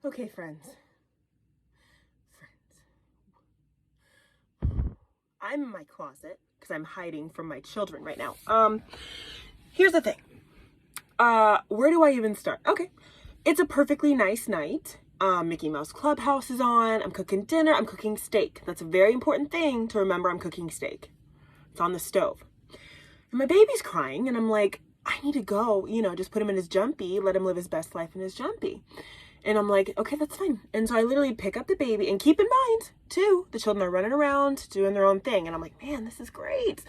Okay, friends. I'm in my closet because I'm hiding from my children right now. Here's the thing. Where do I even start? Okay. It's a perfectly nice night. Mickey Mouse Clubhouse is on. I'm cooking dinner. I'm cooking steak. That's a very important thing to remember. I'm cooking steak. It's on the stove. And my baby's crying, and I'm like, I need to go, just put him in his jumpy, let him live his best life in his jumpy. And I'm like, okay, that's fine. And so I literally pick up the baby, and keep in mind, too, the children are running around doing their own thing. And I'm like, man, this is great.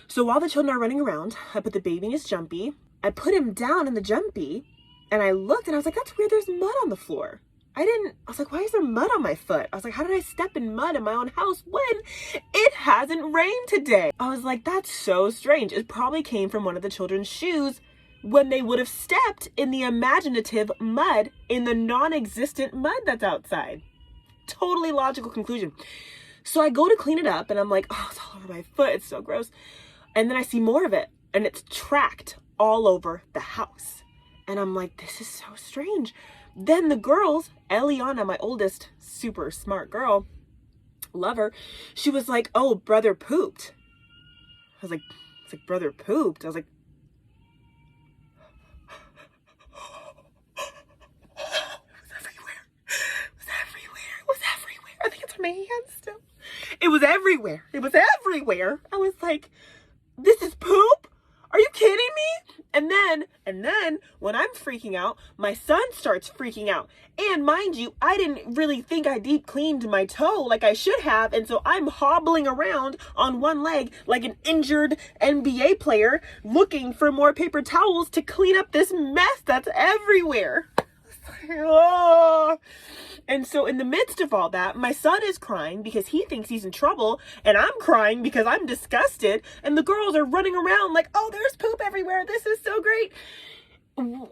So while the children are running around, I put the baby in his jumpy. I put him down in the jumpy, and I looked, and I was like, that's weird. There's mud on the floor. I was like, why is there mud on my foot? I was like, how did I step in mud in my own house when it hasn't rained today? I was like, that's so strange. It probably came from one of the children's shoes when they would have stepped in the imaginative mud, in the non-existent mud that's outside. Totally logical conclusion. So I go to clean it up, and I'm like, oh, it's all over my foot. It's so gross. And then I see more of it, and it's tracked all over the house. And I'm like, this is so strange. Then the girls, Eliana, my oldest, super smart girl, love her, she was like, oh, brother pooped. I was like, brother pooped. I was like, it was everywhere. I think it's on my hands still. It was everywhere. I was like, this is poop? Are you kidding me? And then when I'm freaking out, my son starts freaking out. And mind you, I didn't really think I deep cleaned my toe like I should have. And so I'm hobbling around on one leg like an injured NBA player looking for more paper towels to clean up this mess that's everywhere. Oh. And so in the midst of all that, my son is crying because he thinks he's in trouble, and I'm crying because I'm disgusted, and the girls are running around like, oh, there's poop everywhere. This is so great. And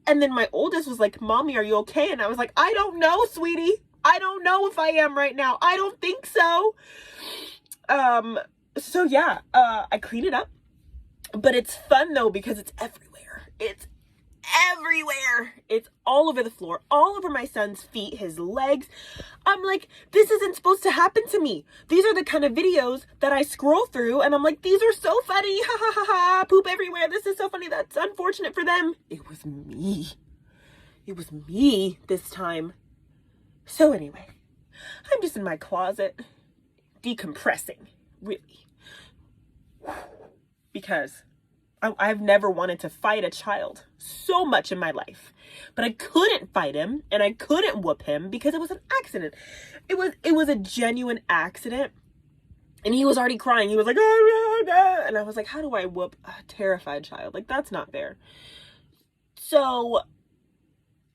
then my oldest was like, Mommy, are you okay? And I was like, I don't know, sweetie. I don't know if I am right now. I don't think so. So yeah, I clean it up. But it's fun though, because it's everywhere. It's everywhere. It's all over the floor, all over my son's feet, his legs. I'm like, this isn't supposed to happen to me. These are the kind of videos that I scroll through, and I'm like, these are so funny. Ha ha ha ha. Poop everywhere. This is so funny. That's unfortunate for them. It was me. It was me this time. So anyway, I'm just in my closet decompressing, really. Because I've never wanted to fight a child so much in my life, but I couldn't fight him and I couldn't whoop him because it was an accident. It was a genuine accident, and he was already crying. He was like, oh, no. And I was like, how do I whoop a terrified child? Like, that's not fair. So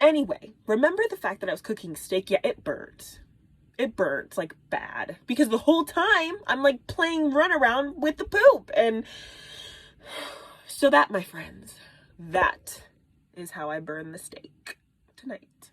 anyway, remember the fact that I was cooking steak? Yeah, it burnt. It burnt like bad because the whole time I'm like playing runaround with the poop. And so that, my friends, that is how I burn the steak tonight.